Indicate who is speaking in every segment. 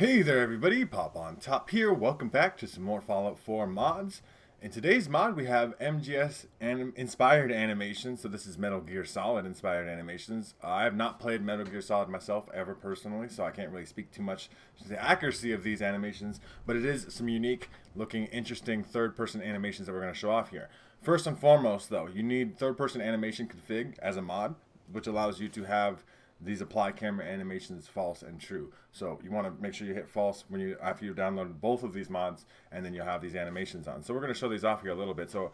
Speaker 1: Hey there everybody, Pop on Top here. Welcome back to some more Fallout 4 mods. In today's mod we have MGS inspired animations, so this is Metal Gear Solid inspired animations. I have not played Metal Gear Solid myself ever personally, so I can't really speak too much to the accuracy of these animations, but it is some unique looking, interesting third person animations that we're going to show off here. First and foremost though, you need third person animation config as a mod, which allows you to have these apply camera animations false and true. So you want to make sure you hit false when you after you've downloaded both of these mods, and then you'll have these animations on. So we're going to show these off here a little bit. So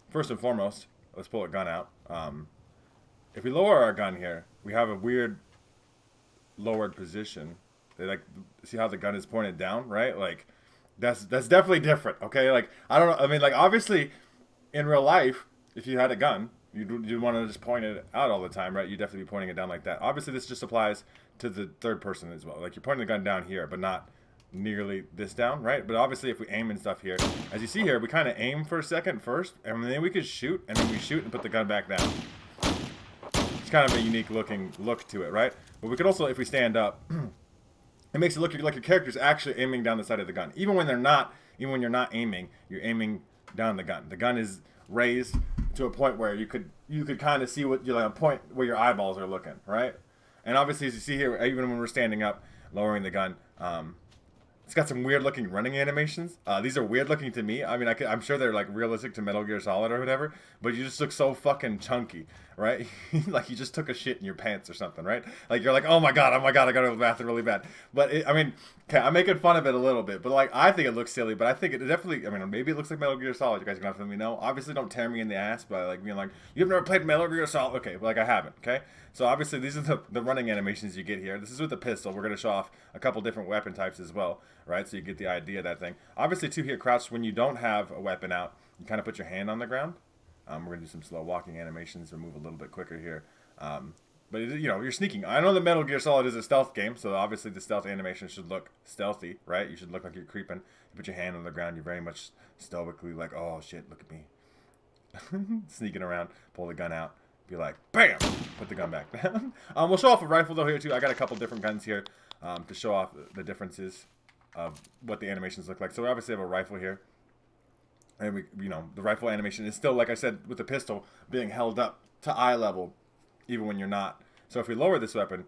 Speaker 1: first and foremost, let's pull a gun out. If we lower our gun here, we have a weird lowered position. They like see how the gun is pointed down, right? Like that's definitely different. Okay, like I don't know. I mean, like obviously in real life, if you had a gun, you'd want to just point it out all the time, right? You'd definitely be pointing it down like that. Obviously, this just applies to the third person as well. Like, you're pointing the gun down here, but not nearly this down, right? But obviously, if we aim and stuff here, as you see here, we kind of aim for a second first, and then we could shoot, and then we shoot and put the gun back down. It's kind of a unique looking look to it, right? But we could also, if we stand up, it makes it look like your character's actually aiming down the side of the gun. Even when they're not, even when you're not aiming, you're aiming down the gun. The gun is raised to a point where you could kind of see what you're like a point where your eyeballs are looking, right? And obviously, as you see here, even when we're standing up, lowering the gun, it's got some weird looking running animations. These are weird looking to me. I mean, I'm sure they're like realistic to Metal Gear Solid or whatever, but you just look so fucking chunky, right? Like you just took a shit in your pants or something, right? Like you're like, oh my god, I gotta go to the bathroom really bad. But I mean, okay, I'm making fun of it a little bit, but like I think it looks silly, but I think it definitely. I mean, maybe it looks like Metal Gear Solid. You guys are gonna have to let me know. Obviously, don't tear me in the ass by like being like, you've never played Metal Gear Solid. Okay, but like I haven't. Okay, so obviously these are the running animations you get here. This is with the pistol. We're gonna show off a couple different weapon types as well, right? So you get the idea of that thing. Obviously, too, here crouched when you don't have a weapon out, you kind of put your hand on the ground. We're gonna do some slow walking animations to move a little bit quicker here. But you know, you're sneaking. I know that Metal Gear Solid is a stealth game, so obviously the stealth animation should look stealthy, right? You should look like you're creeping. You put your hand on the ground, you're very much stoically like, oh shit, look at me. Sneaking around, pull the gun out, be like, bam! Put the gun back down. We'll show off a rifle though here too. I got a couple different guns here to show off the differences of what the animations look like. So we obviously have a rifle here. And we, you know, the rifle animation is still, like I said, with the pistol being held up to eye level, even when you're not. So if we lower this weapon,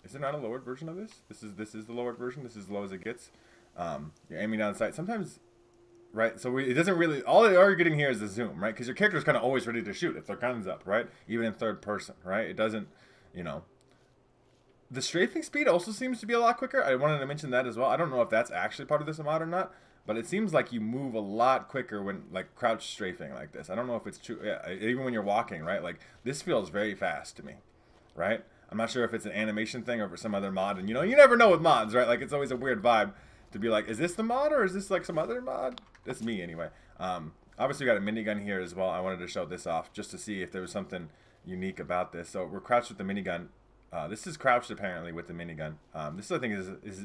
Speaker 1: is there not a lowered version of this? This is the lowered version. This is as low as it gets. You're aiming down sight. Sometimes, right? So it doesn't really. All you're getting here is the zoom, right? Because your character's kind of always ready to shoot if their gun's up, right? Even in third person, right? It doesn't, you know. The strafing speed also seems to be a lot quicker. I wanted to mention that as well. I don't know if that's actually part of this mod or not. But it seems like you move a lot quicker when, like, crouch strafing like this. I don't know if it's true. Yeah, even when you're walking, right? Like, this feels very fast to me, right? I'm not sure if it's an animation thing or for some other mod. And, you know, you never know with mods, right? Like, it's always a weird vibe to be like, is this the mod or is this, like, some other mod? That's me, anyway. Obviously, we got a minigun here as well. I wanted to show this off just to see if there was something unique about this. So, we're crouched with the minigun. This is crouched, apparently, with the minigun. This, I think, is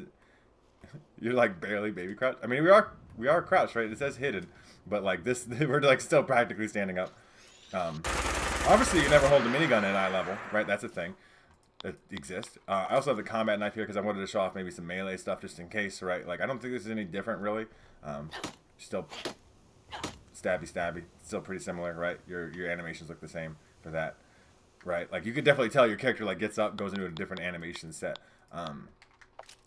Speaker 1: you're like barely baby crouch. I mean, we are crouched, right? It says hidden, but like this, we're like still practically standing up. Obviously, you never hold the minigun at eye level, right? That's a thing that exists. I also have the combat knife here because I wanted to show off maybe some melee stuff just in case, right? Like I don't think this is any different really. Still stabby, still pretty similar, right? Your animations look the same for that, right? Like you could definitely tell your character like gets up, goes into a different animation set.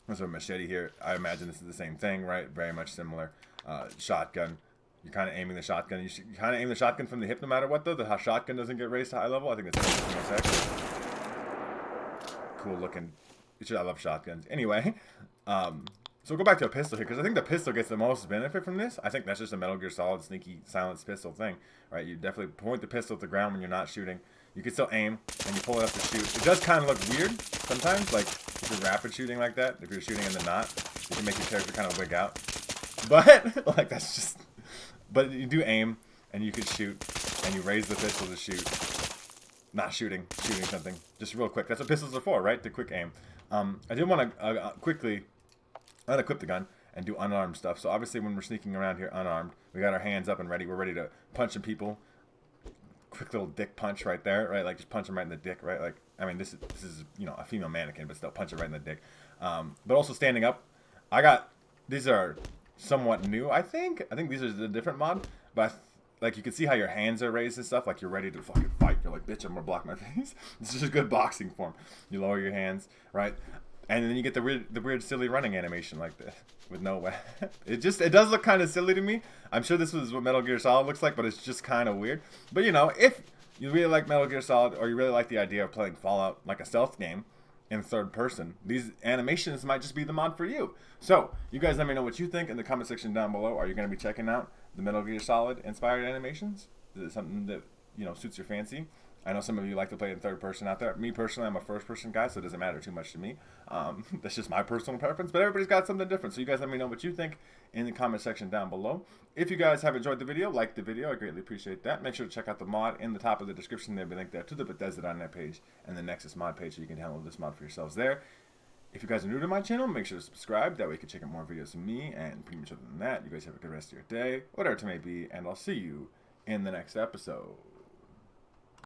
Speaker 1: There's a machete here. I imagine this is the same thing, right? Very much similar. Shotgun. You're kind of aiming the shotgun. You kind of aim the shotgun from the hip no matter what, though. The shotgun doesn't get raised to high level. I think that's cool looking. I love shotguns. Anyway, so we'll go back to a pistol here, because I think the pistol gets the most benefit from this. I think that's just a Metal Gear Solid sneaky silenced pistol thing, right? You definitely point the pistol at the ground when you're not shooting. You can still aim, and you pull it up to shoot. It does kind of look weird sometimes, like if you're rapid shooting like that. If you're shooting in the knot, you can make your character kind of wig out. But like that's just. But you do aim, and you can shoot, and you raise the pistol to shoot. Not shooting something. Just real quick. That's what pistols are for, right? To quick aim. I did want to quickly unequip the gun and do unarmed stuff. So obviously, when we're sneaking around here unarmed, we got our hands up and ready. We're ready to punch some people. Quick little dick punch right there, right? Like just punch them right in the dick, right? Like I mean, this is a female mannequin, but still punch it right in the dick. But also standing up. These are somewhat new. I think these are the different mod, but like you can see how your hands are raised and stuff. Like you're ready to fucking fight. You're like, bitch, I'm gonna block my face. This is just good boxing form. You lower your hands, right? And then you get the weird silly running animation like this with no way. It does look kind of silly to me. I'm sure this was what Metal Gear Solid looks like, but it's just kind of weird. But if you really like Metal Gear Solid, or you really like the idea of playing Fallout like a stealth game in third person, these animations might just be the mod for you. So you guys let me know what you think in the comment section down below. Are you going to be checking out the Metal Gear Solid inspired animations? Is it something that suits your fancy? I know some of you like to play in third person out there. Me personally, I'm a first person guy, so it doesn't matter too much to me. That's just my personal preference, but everybody's got something different. So you guys let me know what you think in the comment section down below. If you guys have enjoyed the video, like the video, I greatly appreciate that. Make sure to check out the mod in the top of the description. There'll be a link there to the Bethesda.net page and the Nexus mod page, so you can download this mod for yourselves there. If you guys are new to my channel, make sure to subscribe. That way you can check out more videos from me. And pretty much other than that, you guys have a good rest of your day, whatever it may be, and I'll see you in the next episode.